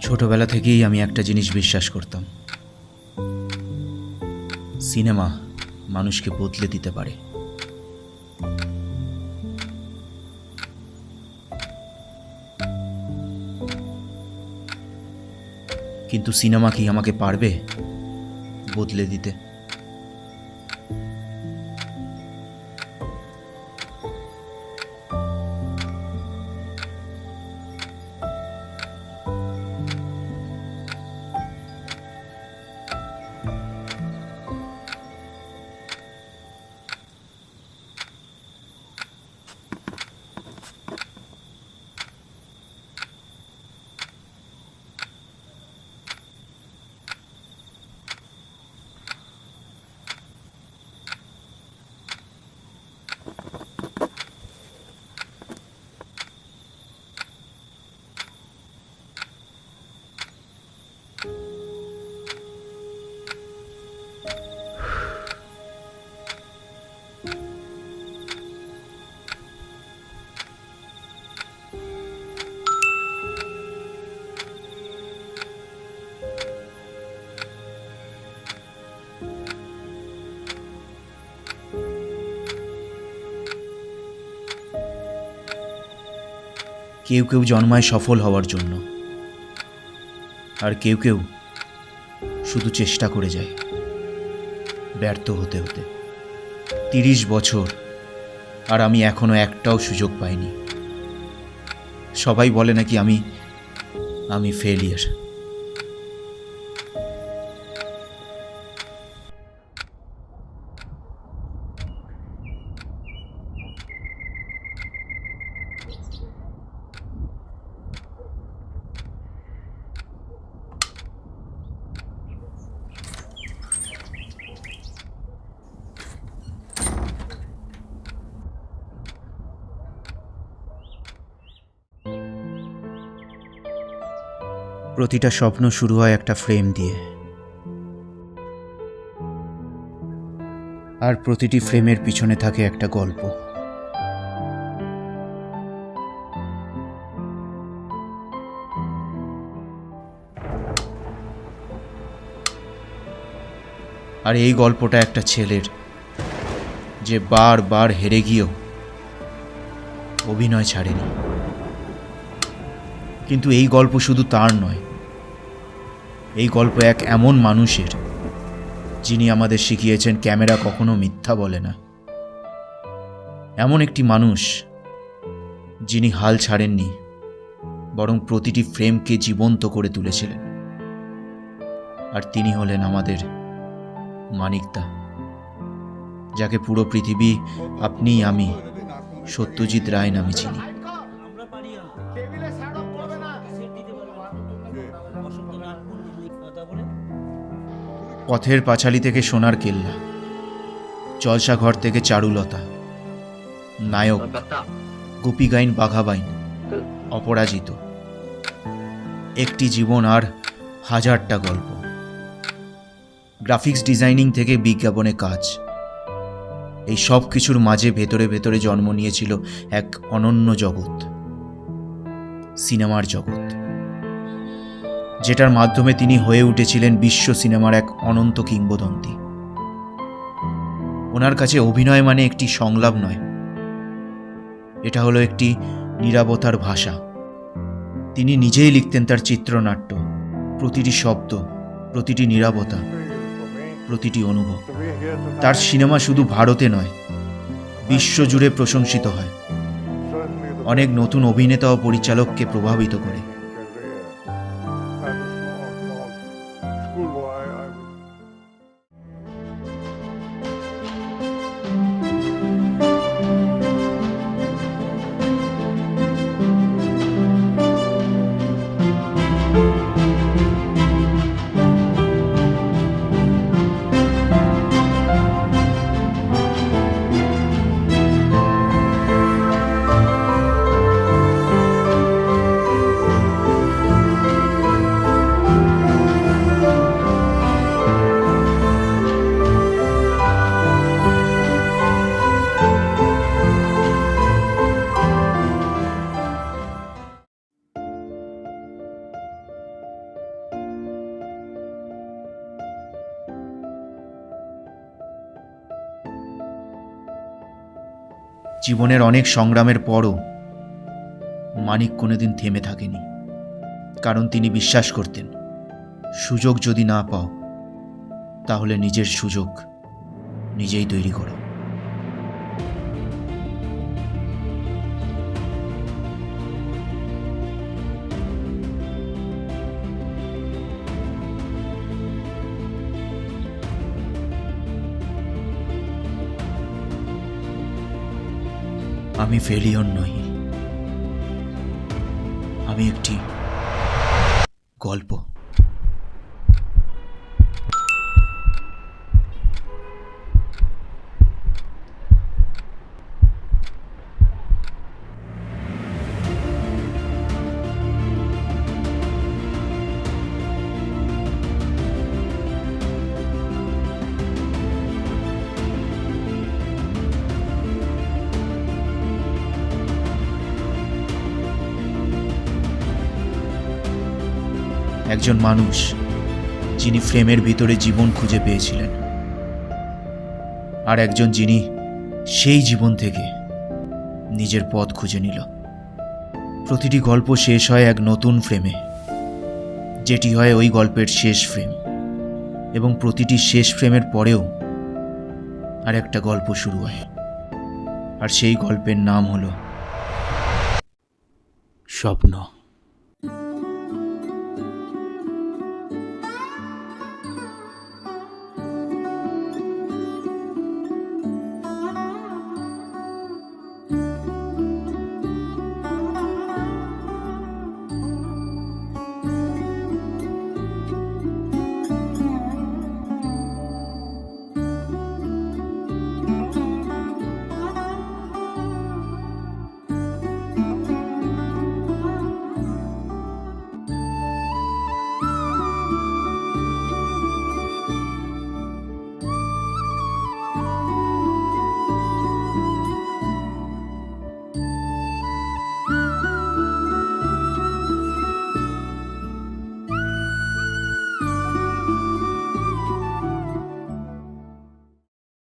ছোটবেলা থেকেই আমি একটা জিনিস বিশ্বাস করতাম, সিনেমা মানুষকে বদলে দিতে পারে। কিন্তু সিনেমা কি আমাকে পারবে বদলে দিতে? কেউ কেউ জন্মায় সফল হওয়ার জন্য, আর কেউ কেউ শুধু চেষ্টা করে যায় ব্যর্থ হতে হতে। 30 বছর আর আমি এখনো একটাও সুযোগ পাইনি। সবাই বলে নাকি আমি ফেলিয়ার। প্রতিটা স্বপ্ন শুরু হয় একটা ফ্রেম দিয়ে, আর প্রতিটি ফ্রেমের পিছনে থাকে একটা গল্প। আর এই গল্পটা একটা ছেলের, যে বারবার হেরে গিয়েও অভিনয় ছাড়েনি। কিন্তু এই গল্প শুধু তার নয়, এই গল্প এক এমন মানুষের যিনি আমাদের শিখিয়েছেন ক্যামেরা কখনো মিথ্যা বলে না। এমন একটি মানুষ যিনি হাল ছাড়েননি, বরং প্রতিটি ফ্রেমকে জীবন্ত করে তুলেছিলেন। আর তিনি হলেন আমাদের মানিকদা, যাকে পুরো পৃথিবী, আপনি, আমি, সত্যজিৎ রায় নামে চিনি। পথের পাঁচালী থেকে সোনার কেল্লা, জলসাঘর থেকে চারুলতা, নায়ক, গোপীগাইন, বাঘাবাইন, অপরাজিত। একটি জীবন আর হাজারটা গল্প। গ্রাফিক্স ডিজাইনিং থেকে বিজ্ঞাপনে কাজ, এই সব কিছুর মাঝে ভেতরে ভেতরে জন্ম নিয়েছিল এক অনন্য জগৎ, সিনেমার জগৎ, যেটার মাধ্যমে তিনি হয়ে উঠেছিলেন বিশ্ব সিনেমার এক অনন্ত কিংবদন্তি। ওনার কাছে অভিনয় মানে একটি সংলাপ নয়, এটা হলো একটি নীরবতার ভাষা। তিনি নিজেই লিখতেন তার চিত্রনাট্য, প্রতিটি শব্দ, প্রতিটি নীরবতা, প্রতিটি অনুভব। তার সিনেমা শুধু ভারতে নয়, বিশ্বজুড়ে প্রশংসিত হয়, অনেক নতুন অভিনেতা ও পরিচালককে প্রভাবিত করে। জীবনের অনেক সংগ্রামের পরও মানিক কোনোদিন থেমে থাকেনি, কারণ তিনি বিশ্বাস করতেন সুযোগ যদি না পাও তাহলে নিজের সুযোগ নিজেই তৈরি করো। আমি ফেলিওর নই, আমি একটি গল্প। একজন মানুষ যিনি ফ্রেমের ভিতরে জীবন খুঁজে পেয়েছিলেন, আর একজন যিনি সেই জীবন থেকে নিজের পথ খুঁজে নিল। প্রতিটি গল্প শেষ হয় এক নতুন ফ্রেমে, যেটি হয় ওই গল্পের শেষ ফ্রেম, এবং প্রতিটি শেষ ফ্রেমের পরেও আর একটা গল্প শুরু হয়, আর সেই গল্পের নাম হলো স্বপ্ন।